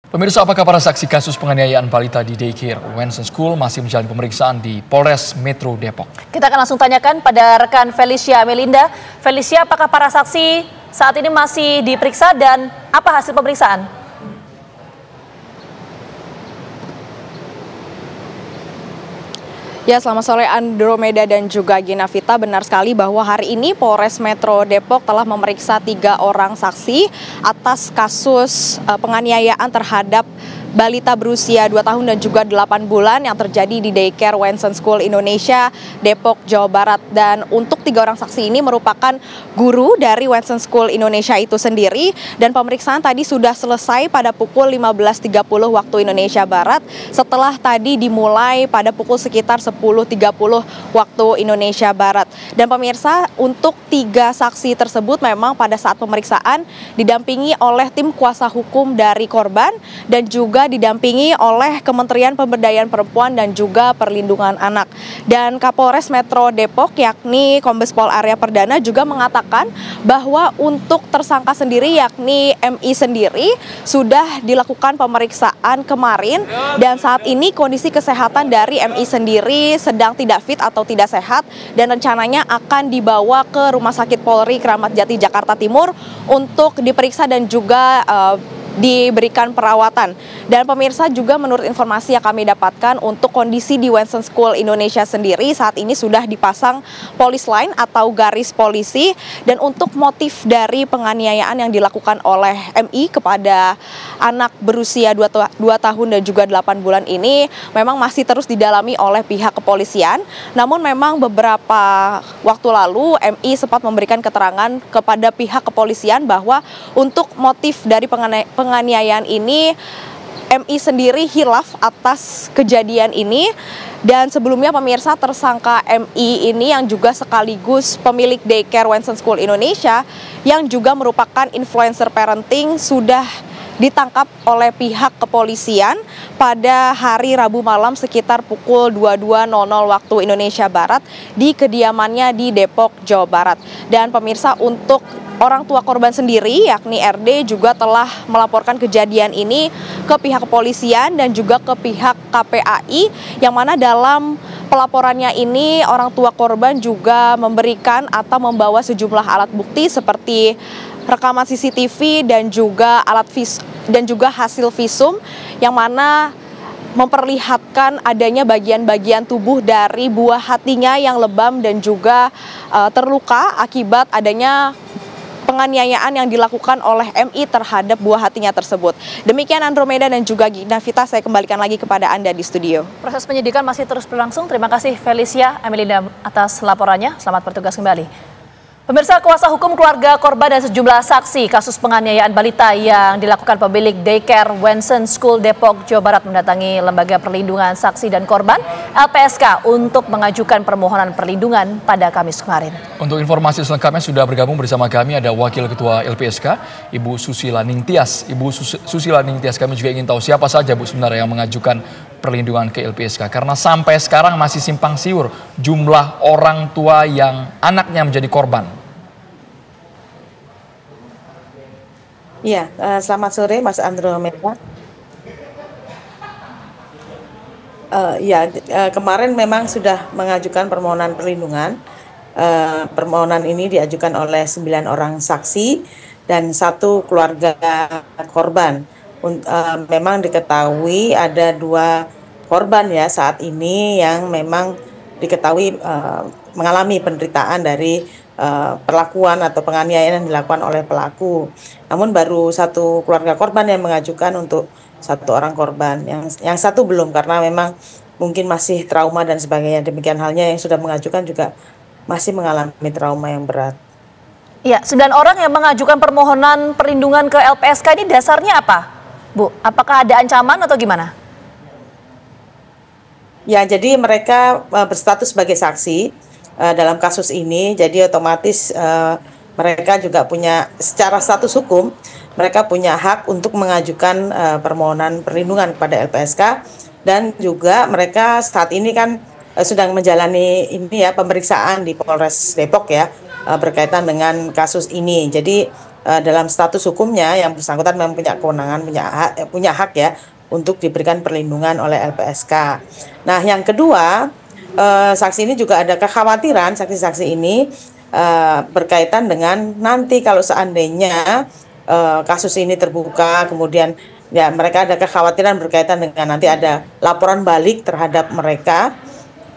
Pemirsa, apakah para saksi kasus penganiayaan balita di daycare Wensen School masih menjalani pemeriksaan di Polres Metro Depok? Kita akan langsung tanyakan pada rekan Felicia Melinda. Felicia, apakah para saksi saat ini masih diperiksa dan apa hasil pemeriksaan? Ya, selamat sore Andromeda dan juga Gina Vita. Benar sekali bahwa hari ini Polres Metro Depok telah memeriksa 3 orang saksi atas kasus penganiayaan terhadap balita berusia 2 tahun dan juga 8 bulan yang terjadi di daycare Wensen School Indonesia, Depok, Jawa Barat. Dan untuk 3 orang saksi ini merupakan guru dari Wensen School Indonesia itu sendiri. Dan pemeriksaan tadi sudah selesai pada pukul 15.30 waktu Indonesia Barat, setelah tadi dimulai pada pukul sekitar 10.30 waktu Indonesia Barat. Dan pemirsa, untuk 3 saksi tersebut memang pada saat pemeriksaan didampingi oleh tim kuasa hukum dari korban dan juga didampingi oleh Kementerian Pemberdayaan Perempuan dan juga Perlindungan Anak. Dan Kapolres Metro Depok yakni Kombes Pol Arya Perdana juga mengatakan bahwa untuk tersangka sendiri yakni MI sendiri sudah dilakukan pemeriksaan kemarin dan saat ini kondisi kesehatan dari MI sendiri sedang tidak fit atau tidak sehat dan rencananya akan dibawa ke Rumah Sakit Polri Kramat Jati Jakarta Timur untuk diperiksa dan juga diberikan perawatan. Dan pemirsa, juga menurut informasi yang kami dapatkan untuk kondisi di Wensen School Indonesia sendiri saat ini sudah dipasang polis line atau garis polisi, dan untuk motif dari penganiayaan yang dilakukan oleh MI kepada anak berusia 2 tahun dan juga 8 bulan ini memang masih terus didalami oleh pihak kepolisian. Namun memang beberapa waktu lalu MI sempat memberikan keterangan kepada pihak kepolisian bahwa untuk motif dari penganiayaan ini MI sendiri hilaf atas kejadian ini. Dan sebelumnya pemirsa, tersangka MI ini yang juga sekaligus pemilik daycare Wensen School Indonesia yang juga merupakan influencer parenting sudah ditangkap oleh pihak kepolisian pada hari Rabu malam sekitar pukul 22.00 waktu Indonesia Barat di kediamannya di Depok, Jawa Barat. Dan pemirsa, untuk orang tua korban sendiri yakni RD juga telah melaporkan kejadian ini ke pihak kepolisian dan juga ke pihak KPAI, yang mana dalam pelaporannya ini orang tua korban juga memberikan atau membawa sejumlah alat bukti seperti rekaman CCTV dan juga hasil visum yang mana memperlihatkan adanya bagian-bagian tubuh dari buah hatinya yang lebam dan juga terluka akibat adanya penganiayaan yang dilakukan oleh MI terhadap buah hatinya tersebut. Demikian Andromeda dan juga Gina Vita, saya kembalikan lagi kepada Anda di studio. Proses penyidikan masih terus berlangsung. Terima kasih Felicia Melinda atas laporannya. Selamat bertugas kembali. Pemirsa, kuasa hukum keluarga korban dan sejumlah saksi kasus penganiayaan balita yang dilakukan pemilik daycare Wensen School Depok, Jawa Barat mendatangi Lembaga Perlindungan Saksi dan Korban (LPSK) untuk mengajukan permohonan perlindungan pada Kamis kemarin. Untuk informasi selengkapnya sudah bergabung bersama kami ada Wakil Ketua LPSK, Ibu Susila Ningtyas. Ibu Susila Ningtyas, kami juga ingin tahu siapa saja Bu sebenarnya yang mengajukan perlindungan ke LPSK, karena sampai sekarang masih simpang siur jumlah orang tua yang anaknya menjadi korban. Iya, selamat sore Mas Andromeda. Kemarin memang sudah mengajukan permohonan perlindungan. Permohonan ini diajukan oleh 9 orang saksi dan 1 keluarga korban. Memang diketahui ada 2 korban ya saat ini yang memang diketahui mengalami penderitaan dari perlakuan atau penganiayaan yang dilakukan oleh pelaku. Namun baru 1 keluarga korban yang mengajukan untuk 1 orang korban. Yang 1 belum, karena memang mungkin masih trauma dan sebagainya. Demikian halnya yang sudah mengajukan juga masih mengalami trauma yang berat. Ya, 9 orang yang mengajukan permohonan perlindungan ke LPSK ini dasarnya apa, Bu? Apakah ada ancaman atau gimana? Ya, jadi mereka berstatus sebagai saksi dalam kasus ini, jadi otomatis mereka juga punya secara status hukum, mereka punya hak untuk mengajukan permohonan perlindungan kepada LPSK, dan juga mereka saat ini kan sedang menjalani ini ya pemeriksaan di Polres Depok ya berkaitan dengan kasus ini. Jadi dalam status hukumnya yang bersangkutan memang punya kewenangan, punya hak ya untuk diberikan perlindungan oleh LPSK. Nah, yang kedua, saksi ini juga ada kekhawatiran saksi-saksi ini berkaitan dengan nanti kalau seandainya kasus ini terbuka, kemudian ya mereka ada kekhawatiran berkaitan dengan nanti ada laporan balik terhadap mereka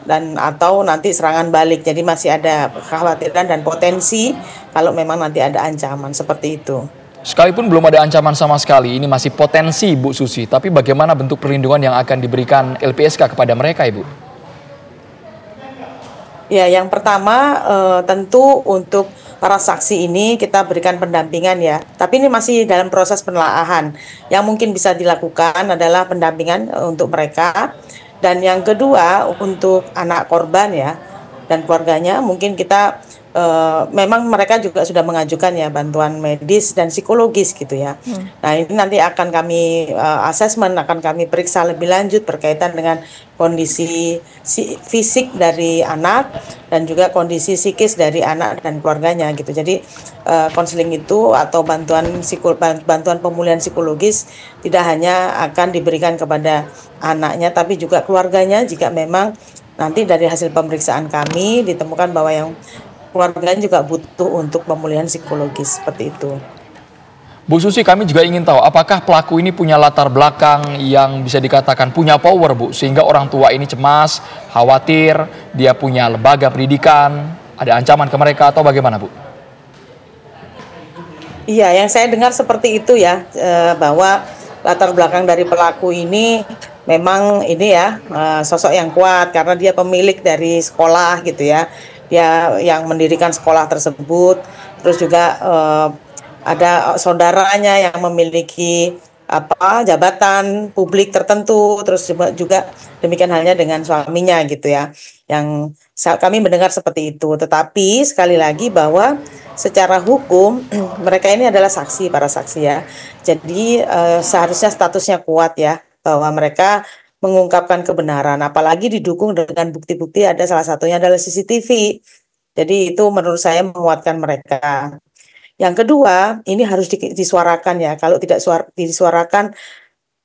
dan atau nanti serangan balik. Jadi masih ada kekhawatiran dan potensi kalau memang nanti ada ancaman seperti itu. Sekalipun belum ada ancaman sama sekali, ini masih potensi Bu Susi. Tapi bagaimana bentuk perlindungan yang akan diberikan LPSK kepada mereka, Ibu? Ya, yang pertama tentu untuk para saksi ini kita berikan pendampingan ya. Tapi ini masih dalam proses penelaahan. Yang mungkin bisa dilakukan adalah pendampingan untuk mereka. Dan yang kedua untuk anak korban ya dan keluarganya mungkin kita memang mereka juga sudah mengajukan ya bantuan medis dan psikologis gitu ya. Nah, ini nanti akan kami asesmen, akan kami periksa lebih lanjut berkaitan dengan kondisi fisik dari anak dan juga kondisi psikis dari anak dan keluarganya gitu. Jadi konseling itu atau bantuan pemulihan psikologis tidak hanya akan diberikan kepada anaknya tapi juga keluarganya jika memang nanti dari hasil pemeriksaan kami ditemukan bahwa yang keluarganya juga butuh untuk pemulihan psikologis seperti itu. Bu Susi, kami juga ingin tahu apakah pelaku ini punya latar belakang yang bisa dikatakan punya power, Bu, sehingga orang tua ini cemas, khawatir, dia punya lembaga pendidikan, ada ancaman ke mereka atau bagaimana, Bu? Iya, yang saya dengar seperti itu ya, bahwa latar belakang dari pelaku ini memang ini ya sosok yang kuat karena dia pemilik dari sekolah gitu ya. Dia yang mendirikan sekolah tersebut, terus juga ada saudaranya yang memiliki jabatan publik tertentu, terus juga demikian halnya dengan suaminya gitu ya. Yang kami mendengar seperti itu. Tetapi sekali lagi bahwa secara hukum mereka ini adalah saksi, para saksi ya. Jadi seharusnya statusnya kuat ya, bahwa mereka mengungkapkan kebenaran, apalagi didukung dengan bukti-bukti ada salah satunya adalah CCTV. Jadi itu menurut saya menguatkan mereka. Yang kedua, ini harus disuarakan ya. Kalau tidak disuarakan,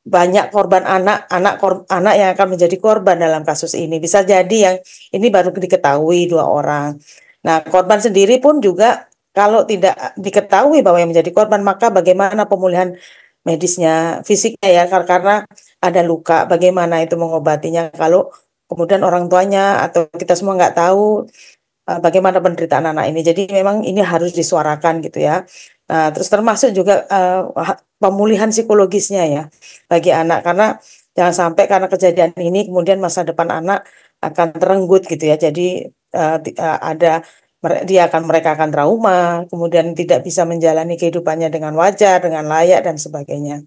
banyak korban anak yang akan menjadi korban dalam kasus ini. Bisa jadi yang ini baru diketahui 2 orang. Nah, korban sendiri pun juga kalau tidak diketahui bahwa yang menjadi korban, maka bagaimana pemulihan medisnya, fisiknya ya, karena ada luka, bagaimana itu mengobatinya kalau kemudian orang tuanya atau kita semua nggak tahu bagaimana penderitaan anak ini. Jadi memang ini harus disuarakan gitu ya. Nah, terus termasuk juga pemulihan psikologisnya ya bagi anak, karena jangan sampai karena kejadian ini kemudian masa depan anak akan terenggut gitu ya. Jadi mereka akan trauma, kemudian tidak bisa menjalani kehidupannya dengan wajar, dengan layak dan sebagainya.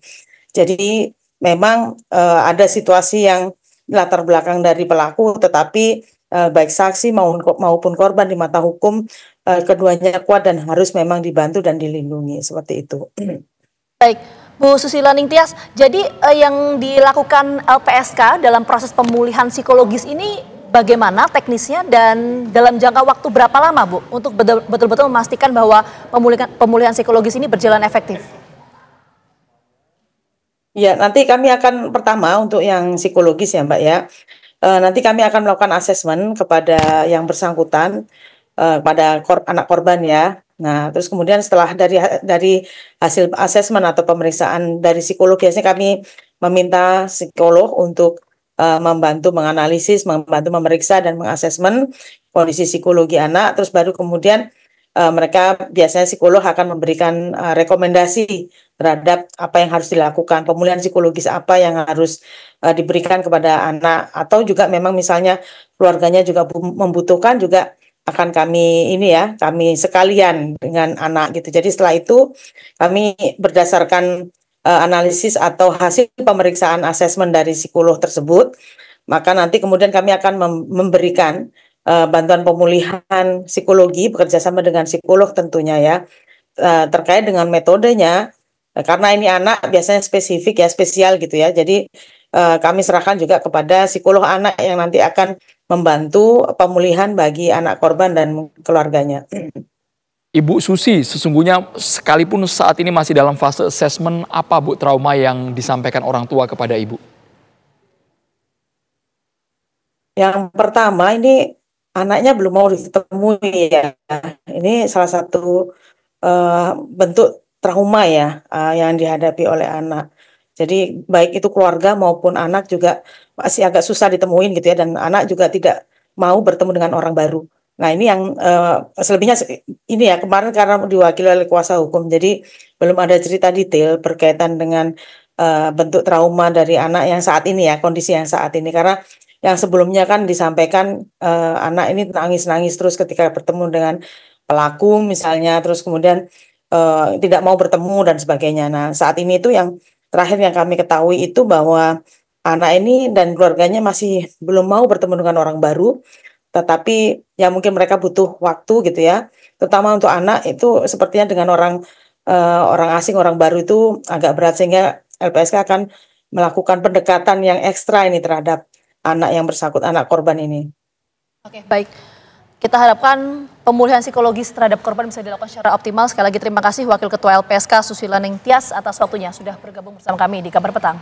Jadi memang ada situasi yang latar belakang dari pelaku, tetapi baik saksi maupun korban di mata hukum keduanya kuat dan harus memang dibantu dan dilindungi seperti itu. Baik, Bu Susila Ningtyas, jadi yang dilakukan LPSK dalam proses pemulihan psikologis ini bagaimana teknisnya dan dalam jangka waktu berapa lama, Bu, untuk betul-betul memastikan bahwa pemulihan psikologis ini berjalan efektif? Ya, nanti kami akan pertama untuk yang psikologis ya Mbak ya, nanti kami akan melakukan asesmen kepada yang bersangkutan, pada anak korban ya. Nah, terus kemudian setelah dari hasil asesmen atau pemeriksaan dari psikolog, biasanya kami meminta psikolog untuk membantu menganalisis, membantu memeriksa dan mengasesmen kondisi psikologi anak, terus baru kemudian mereka biasanya psikolog akan memberikan rekomendasi terhadap apa yang harus dilakukan, pemulihan psikologis apa yang harus diberikan kepada anak, atau juga memang misalnya keluarganya juga membutuhkan, juga akan kami sekalian dengan anak gitu. Jadi setelah itu kami berdasarkan analisis atau hasil pemeriksaan asesmen dari psikolog tersebut, maka nanti kemudian kami akan memberikan bantuan pemulihan psikologi bekerjasama dengan psikolog tentunya ya, terkait dengan metodenya, karena ini anak biasanya spesifik ya, spesial gitu ya. Jadi kami serahkan juga kepada psikolog anak yang nanti akan membantu pemulihan bagi anak korban dan keluarganya. Ibu Susi, sesungguhnya sekalipun saat ini masih dalam fase assessment, apa Bu trauma yang disampaikan orang tua kepada Ibu? Yang pertama ini anaknya belum mau ditemui ya. Ini salah satu bentuk trauma ya yang dihadapi oleh anak. Jadi baik itu keluarga maupun anak juga masih agak susah ditemuin gitu ya, dan anak juga tidak mau bertemu dengan orang baru. Nah ini yang selebihnya ini ya kemarin karena diwakili oleh kuasa hukum, jadi belum ada cerita detail berkaitan dengan bentuk trauma dari anak yang saat ini ya, kondisi yang saat ini. Karena yang sebelumnya kan disampaikan anak ini nangis-nangis terus ketika bertemu dengan pelaku misalnya, terus kemudian tidak mau bertemu dan sebagainya. Nah saat ini itu yang terakhir yang kami ketahui itu bahwa anak ini dan keluarganya masih belum mau bertemu dengan orang baru, tetapi ya mungkin mereka butuh waktu gitu ya. Terutama untuk anak itu sepertinya dengan orang asing, orang baru itu agak berat, sehingga LPSK akan melakukan pendekatan yang ekstra ini terhadap anak yang bersangkutan, anak korban ini. Oke, baik. Kita harapkan pemulihan psikologis terhadap korban bisa dilakukan secara optimal. Sekali lagi terima kasih Wakil Ketua LPSK Susila Ningtyas atas waktunya sudah bergabung bersama kami di Kabar Petang.